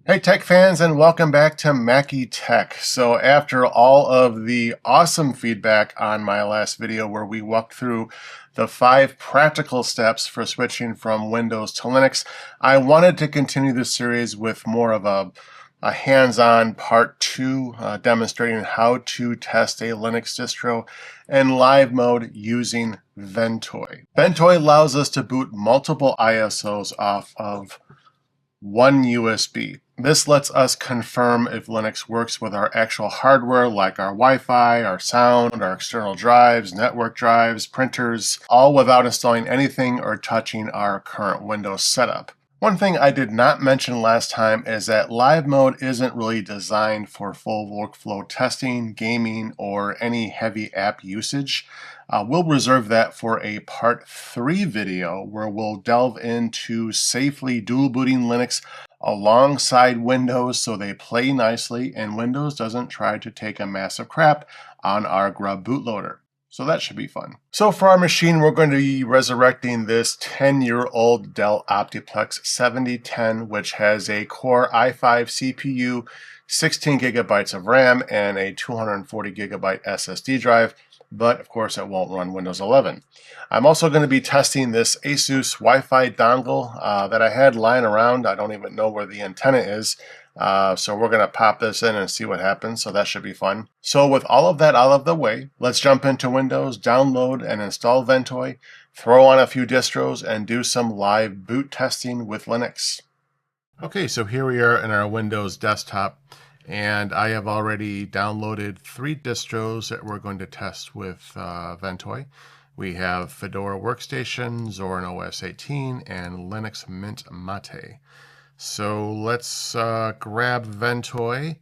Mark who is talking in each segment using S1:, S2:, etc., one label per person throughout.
S1: Hey tech fans, and welcome back to Mackey Tech. So after all of the awesome feedback on my last video where we walked through the 5 practical steps for switching from Windows to Linux, I wanted to continue this series with more of a hands-on part 2 demonstrating how to test a Linux distro in live mode using Ventoy. Ventoy allows us to boot multiple ISOs off of one USB. This lets us confirm if Linux works with our actual hardware like our Wi-Fi, our sound, our external drives, network drives, printers, all without installing anything or touching our current Windows setup. One thing I did not mention last time is that live mode isn't really designed for full workflow testing, gaming, or any heavy app usage. We'll reserve that for a part 3 video where we'll delve into safely dual booting Linux alongside Windows so they play nicely and Windows doesn't try to take a massive crap on our grub bootloader. So that should be fun. So for our machine, we're going to be resurrecting this 10-year-old Dell Optiplex 7010, which has a Core i5 CPU, 16 gigabytes of RAM, and a 240 gigabyte SSD drive. But of course it won't run Windows 11. I'm also going to be testing this Asus Wi-Fi dongle that I had lying around. I don't even know where the antenna is. So we're going to pop this in and see what happens. So that should be fun. So with all of that out of the way, let's jump into Windows, download and install Ventoy, throw on a few distros, and do some live boot testing with Linux. Okay, so here we are in our Windows desktop. And I have already downloaded 3 distros that we're going to test with Ventoy. We have Fedora Workstation, Zorin OS 18, and Linux Mint Mate. So let's grab Ventoy.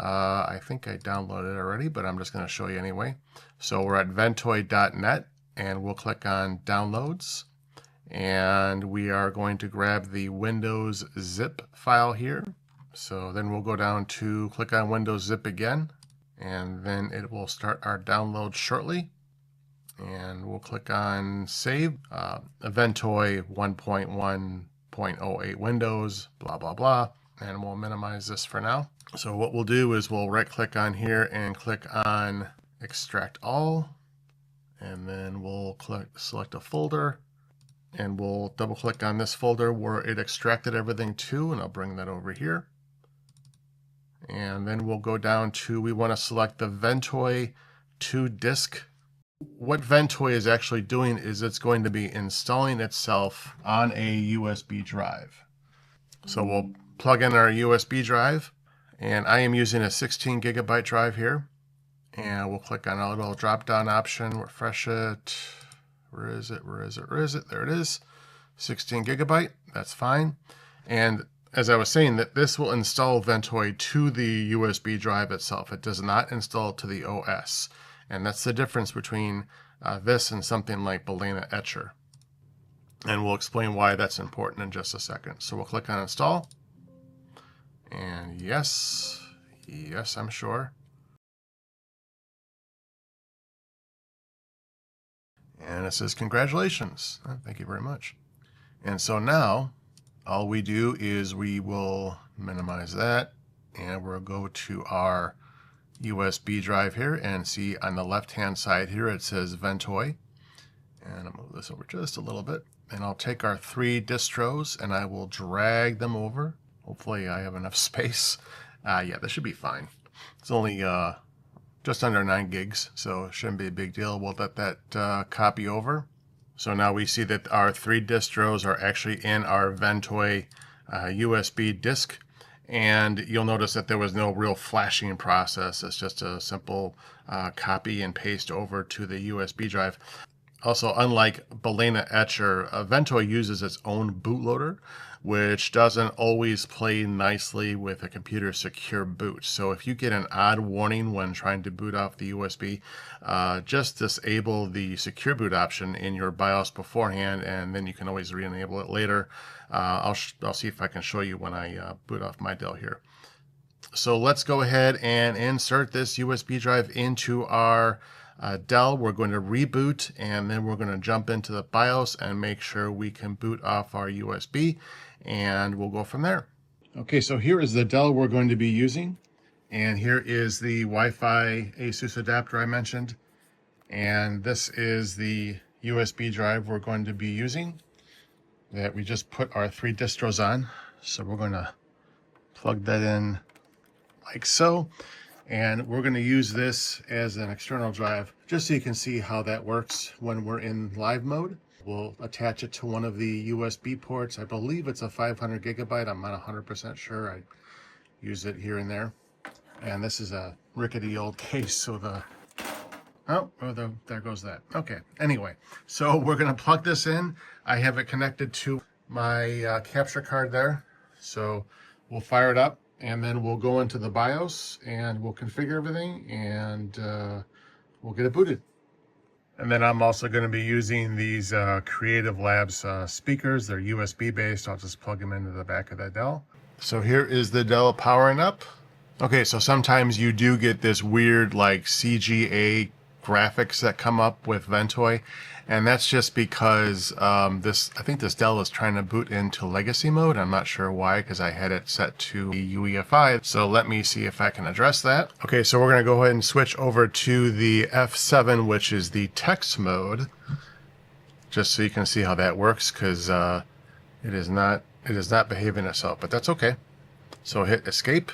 S1: I think I downloaded it already, but I'm just going to show you anyway. So we're at ventoy.net, and we'll click on Downloads. And we are going to grab the Windows zip file here. So then we'll go down to click on Windows zip again, and then it will start our download shortly. And we'll click on Save, Ventoy 1.1.08 Windows, blah, blah, blah. And we'll minimize this for now. So what we'll do is we'll right click on here and click on Extract All. And then we'll select a folder. And we'll double click on this folder where it extracted everything to, and I'll bring that over here. And then we'll go down to, we want to select the Ventoy to disk. What Ventoy is actually doing is it's going to be installing itself on a USB drive. So we'll plug in our USB drive, and I am using a 16 gigabyte drive here. And we'll click on our little drop down option, refresh it. Where is it? Where is it? Where is it? There it is. 16 gigabyte. That's fine. And as I was saying, that this will install Ventoy to the USB drive itself. It does not install to the OS. And that's the difference between this and something like Balena Etcher. And we'll explain why that's important in just a second. So we'll click on Install. And yes, I'm sure. And it says, congratulations. Thank you very much. And so now, all we do is we will minimize that, and we'll go to our USB drive here and see on the left-hand side here it says Ventoy. And I'll move this over just a little bit. And I'll take our 3 distros and I will drag them over. Hopefully I have enough space. Yeah, this should be fine. It's only just under 9 gigs, so it shouldn't be a big deal. We'll let that copy over. So now we see that our 3 distros are actually in our Ventoy USB disk. And you'll notice that there was no real flashing process. It's just a simple copy and paste over to the USB drive. Also, unlike Balena Etcher, Ventoy uses its own bootloader, which doesn't always play nicely with a computer's secure boot. So if you get an odd warning when trying to boot off the USB, just disable the secure boot option in your BIOS beforehand, and then you can always re-enable it later. I'll see if I can show you when I boot off my Dell here. So let's go ahead and insert this USB drive into our Dell. We're going to reboot, and then we're going to jump into the BIOS and make sure we can boot off our USB, and we'll go from there. Okay, so here is the Dell we're going to be using. And here is the Wi-Fi Asus adapter I mentioned. And this is the USB drive we're going to be using that we just put our 3 distros on. So we're going to plug that in like so. And we're going to use this as an external drive just so you can see how that works when we're in live mode. We'll attach it to one of the USB ports. I believe it's a 500 gigabyte. I'm not 100% sure. I use it here and there. And this is a rickety old case, so there goes that. Okay, anyway, so we're going to plug this in. I have it connected to my capture card there. So we'll fire it up, and then we'll go into the BIOS, and we'll configure everything, and we'll get it booted. And then I'm also going to be using these Creative Labs speakers. They're USB based. I'll just plug them into the back of that Dell. So here is the Dell powering up. Okay, so sometimes you do get this weird like CGA graphics that come up with Ventoy, and that's just because I think this Dell is trying to boot into legacy mode. I'm not sure why, because I had it set to UEFI. So let me see if I can address that. Okay, so we're going to go ahead and switch over to the F7, which is the text mode, just so you can see how that works, because it is not behaving itself, but that's okay. So hit escape,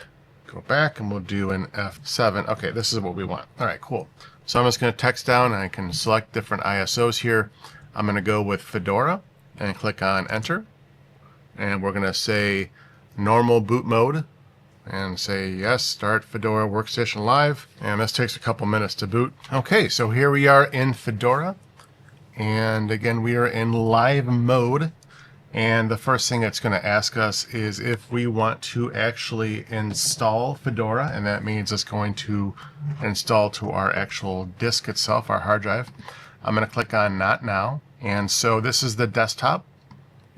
S1: go back, and we'll do an F7. Okay, this is what we want. All right, cool. So I'm just going to text down, and I can select different ISOs here. I'm going to go with Fedora and click on enter. And we're going to say normal boot mode and say yes, start Fedora Workstation Live. And this takes a couple minutes to boot. Okay, so here we are in Fedora. And again, we are in live mode. And the first thing it's going to ask us is if we want to actually install Fedora, and that means it's going to install to our actual disk itself, our hard drive. I'm going to click on Not Now. And so this is the desktop.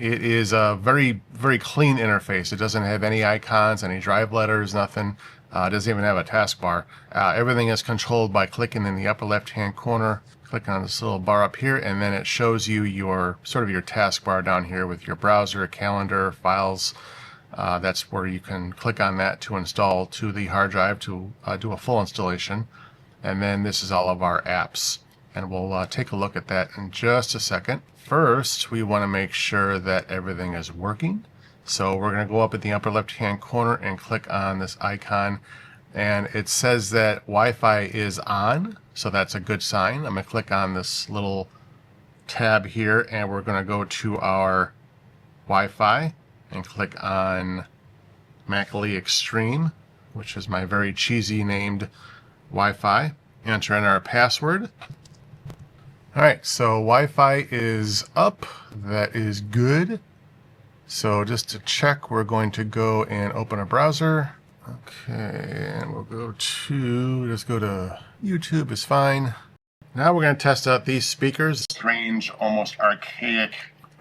S1: It is a very, very clean interface. It doesn't have any icons, any drive letters, nothing. It doesn't even have a taskbar. Everything is controlled by clicking in the upper left-hand corner. Click on this little bar up here, and then it shows you your sort of your taskbar down here with your browser, calendar, files. That's where you can click on that to install to the hard drive to do a full installation. And then this is all of our apps, and we'll take a look at that in just a second. First, we want to make sure that everything is working. So we're going to go up at the upper left-hand corner and click on this icon, and it says that Wi-Fi is on, so that's a good sign. I'm going to click on this little tab here, and we're going to go to our Wi-Fi and click on Mackey Extreme, which is my very cheesy named Wi-Fi. Enter in our password. All right, so Wi-Fi is up. That is good. So just to check, we're going to go and open a browser. Okay, and we'll go to, let's go to YouTube is fine. Now we're going to test out these speakers. Strange, almost archaic.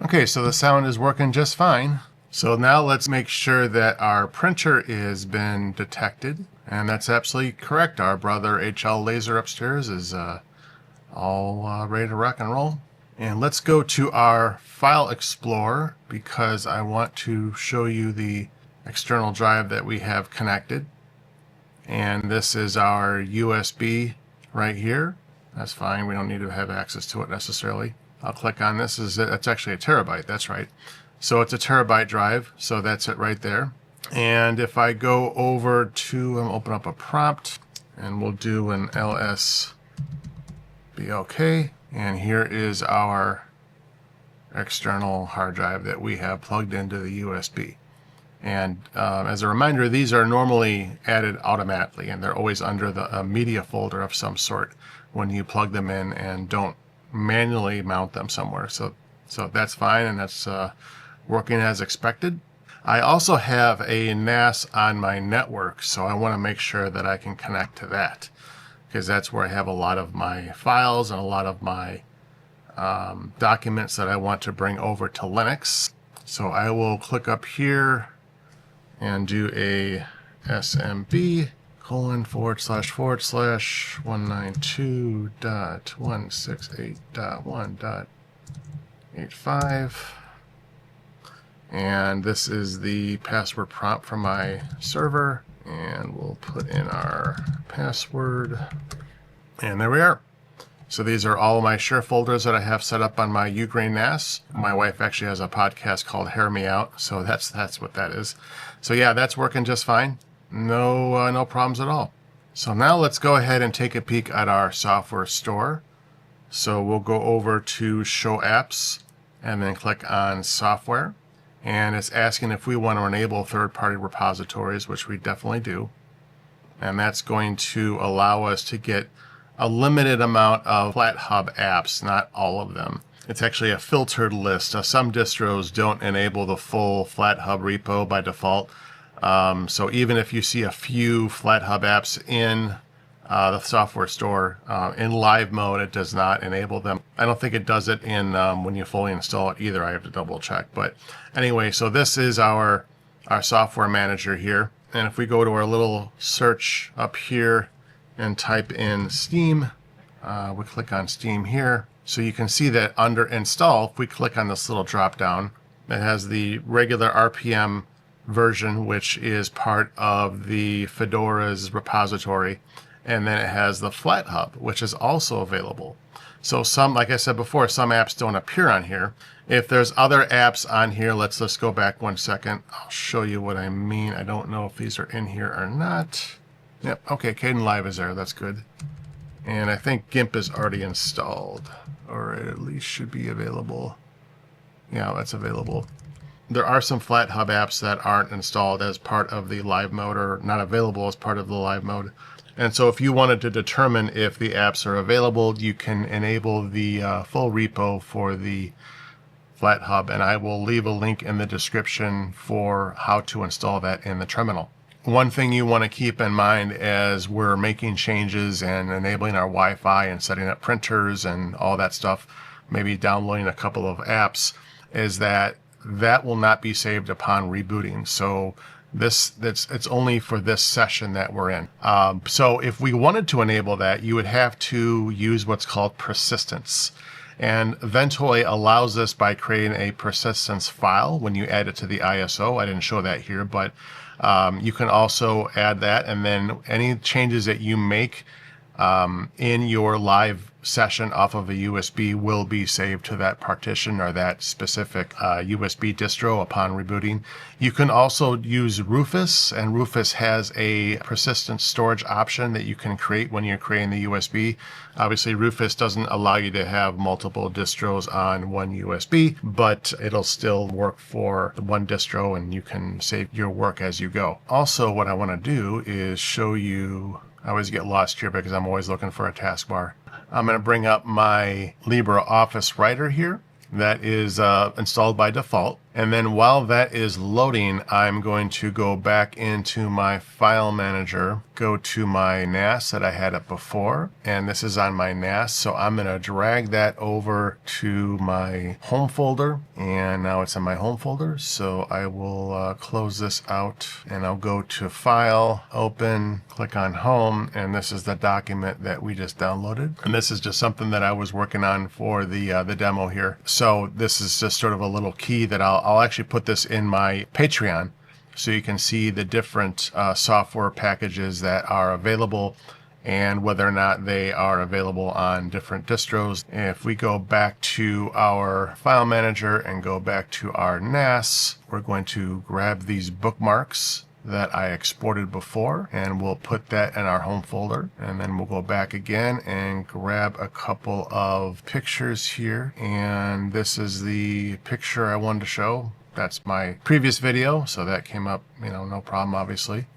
S1: Okay, so the sound is working just fine. So now let's make sure that our printer has been detected. And that's absolutely correct. Our brother HL Laser upstairs is all ready to rock and roll. And let's go to our File Explorer because I want to show you the external drive that we have connected. And this is our USB right here. That's fine. We don't need to have access to it necessarily. I'll click on this. It's actually a terabyte. That's right. So it's a terabyte drive. So that's it right there. And if I go over to open up a prompt, and we'll do an ls BLK. And here is our external hard drive that we have plugged into the USB. And as a reminder, these are normally added automatically, and they're always under the media folder of some sort when you plug them in and don't manually mount them somewhere. So that's fine, and that's working as expected. I also have a NAS on my network, so I want to make sure that I can connect to that because that's where I have a lot of my files and a lot of my documents that I want to bring over to Linux. So I will click up here and do a SMB ://192.168.1.85. And this is the password prompt from my server. And we'll put in our password. And there we are. So these are all of my share folders that I have set up on my Ugrain NAS. My wife actually has a podcast called Hear Me Out, so that's what that is. So yeah, that's working just fine. No problems at all. So now let's go ahead and take a peek at our software store. So we'll go over to Show Apps and then click on Software. And it's asking if we want to enable third-party repositories, which we definitely do. And that's going to allow us to get a limited amount of Flathub apps, not all of them. It's actually a filtered list. Some distros don't enable the full Flathub repo by default. So even if you see a few Flathub apps in the software store in live mode, it does not enable them. I don't think it does it in when you fully install it either. I have to double check. But anyway, so this is our software manager here. And if we go to our little search up here and type in Steam, we click on Steam here. So you can see that under Install, if we click on this little drop down, it has the regular RPM version, which is part of the Fedora's repository. And then it has the Flathub, which is also available. So some, like I said before, some apps don't appear on here. If there's other apps on here, let's go back 1 second. I'll show you what I mean. I don't know if these are in here or not. Yep, okay, Kdenlive is there, that's good. And I think GIMP is already installed, or it at least should be available. Yeah, that's available. There are some Flathub apps that aren't installed as part of the live mode, or not available as part of the live mode. And so if you wanted to determine if the apps are available, you can enable the full repo for the Flathub, and I will leave a link in the description for how to install that in the terminal. One thing you want to keep in mind as we're making changes and enabling our Wi-Fi and setting up printers and all that stuff, maybe downloading a couple of apps, is that will not be saved upon rebooting. So it's only for this session that we're in. So if we wanted to enable that, you would have to use what's called persistence. And Ventoy allows this by creating a persistence file when you add it to the ISO. I didn't show that here, but you can also add that, and then any changes that you make in your live session off of a USB will be saved to that partition or that specific USB distro upon rebooting. You can also use Rufus, and Rufus has a persistent storage option that you can create when you're creating the USB. Obviously, Rufus doesn't allow you to have multiple distros on one USB, but it'll still work for one distro, and you can save your work as you go. Also, what I want to do is show you, I always get lost here because I'm always looking for a taskbar. I'm going to bring up my LibreOffice Writer here. That is installed by default. And then while that is loading, I'm going to go back into my file manager, go to my NAS that I had up before, and this is on my NAS. So I'm going to drag that over to my home folder, and now it's in my home folder. So I will close this out, and I'll go to File, Open, click on Home, and this is the document that we just downloaded. And this is just something that I was working on for the demo here. So this is just sort of a little key that I'll actually put this in my Patreon so you can see the different software packages that are available and whether or not they are available on different distros. If we go back to our file manager and go back to our NAS, we're going to grab these bookmarks that I exported before, and we'll put that in our home folder. And then we'll go back again and grab a couple of pictures here. And this is the picture I wanted to show. That's my previous video, so that came up, no problem, obviously.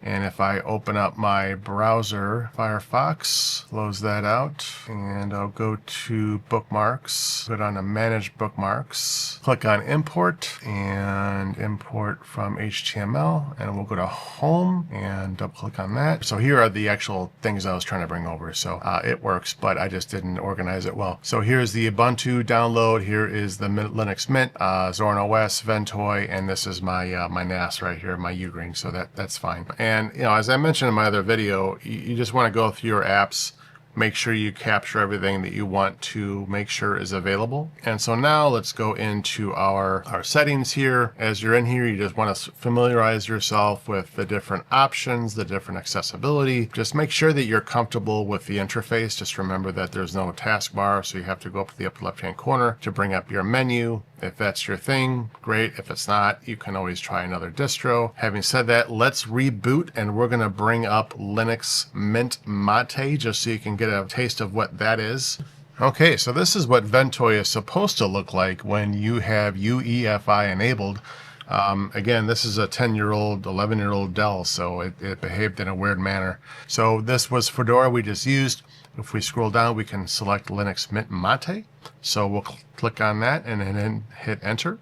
S1: And if I open up my browser, Firefox, close that out, and I'll go to Bookmarks, put on a Manage Bookmarks, click on Import, and import from HTML, and we'll go to Home, and double click on that. So here are the actual things I was trying to bring over. So it works, but I just didn't organize it well. So here's the Ubuntu download, here is the Linux Mint, Zorn OS, Ventoy, and this is my my NAS right here, my Ugrain, so that's fine. And as I mentioned in my other video, you just want to go through your apps make sure you capture everything that you want to make sure is available. And so now let's go into our settings here. As you're in here, you just want to familiarize yourself with the different options, the different accessibility. Just make sure that you're comfortable with the interface. Just remember that there's no taskbar, so you have to go up to the upper left-hand corner to bring up your menu. If that's your thing, great. If it's not, you can always try another distro. Having said that, let's reboot, and we're going to bring up Linux Mint Mate just so you can get a taste of what that is. Okay, so this is what Ventoy is supposed to look like when you have UEFI enabled. Again, this is a 10-year-old, 11-year-old Dell, so it behaved in a weird manner. So this was Fedora we just used. If we scroll down, we can select Linux Mint Mate. So we'll click on that and then hit enter.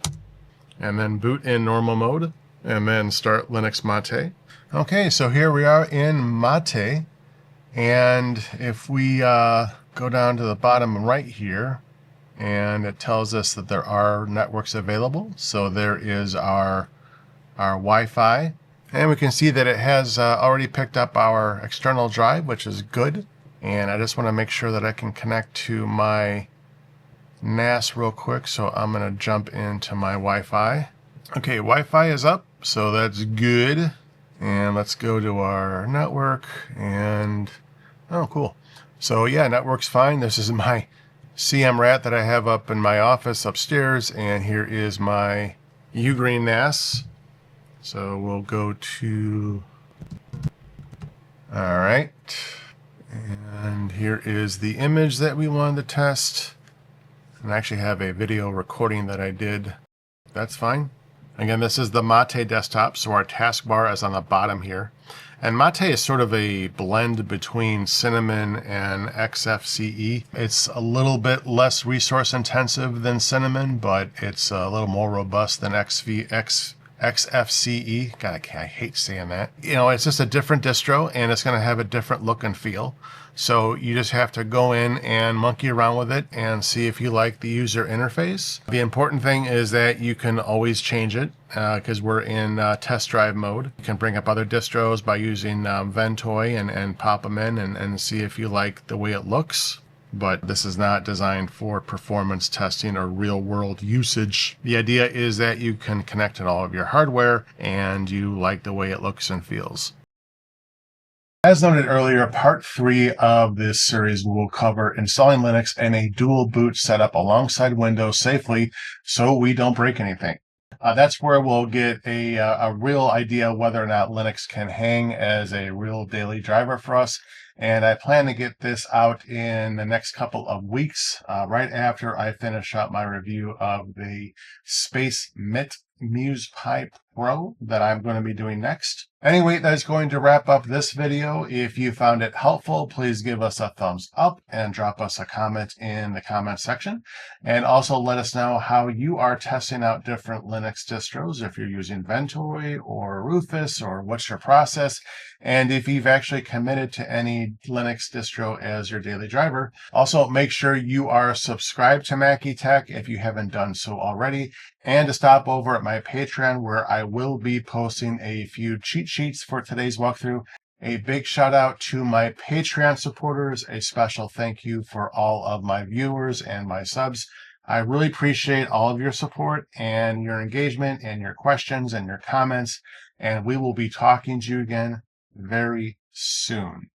S1: And then boot in normal mode and then start Linux Mate. Okay, so here we are in Mate. And if we go down to the bottom right here, and it tells us that there are networks available. So there is our Wi-Fi. And we can see that it has already picked up our external drive, which is good. And I just want to make sure that I can connect to my NAS real quick. So I'm going to jump into my Wi-Fi. Okay, Wi-Fi is up, so that's good. And let's go to our network and, oh, cool. So yeah, network's fine. This is my CM rat that I have up in my office upstairs, and here is my Ugreen NAS. So we'll go to, all right. And here is the image that we wanted to test. And I actually have a video recording that I did. That's fine. Again, this is the Mate desktop, so our taskbar is on the bottom here. And Mate is sort of a blend between Cinnamon and XFCE. It's a little bit less resource intensive than Cinnamon, but it's a little more robust than XFCE. God, I hate saying that. You know, it's just a different distro, and it's going to have a different look and feel. So you just have to go in and monkey around with it and see if you like the user interface. The important thing is that you can always change it because we're in test drive mode. You can bring up other distros by using Ventoy and pop them in and see if you like the way it looks. But this is not designed for performance testing or real world usage. The idea is that you can connect to all of your hardware and you like the way it looks and feels. As noted earlier, part 3 of this series will cover installing Linux in a dual boot setup alongside Windows safely so we don't break anything. That's where we'll get a real idea whether or not Linux can hang as a real daily driver for us. And I plan to get this out in the next couple of weeks, right after I finish up my review of the Space Mint Muse Pi Pro that I'm going to be doing next. Anyway, that's going to wrap up this video. If you found it helpful, please give us a thumbs up and drop us a comment in the comment section. And also let us know how you are testing out different Linux distros, if you're using Ventoy or Rufus, or what's your process. And if you've actually committed to any Linux distro as your daily driver. Also, make sure you are subscribed to Mackey Tech if you haven't done so already, and to stop over at my Patreon where I will be posting a few cheat sheets for today's walkthrough. A big shout out to my Patreon supporters. A special thank you for all of my viewers and my subs. I really appreciate all of your support and your engagement and your questions and your comments. And we will be talking to you again very soon.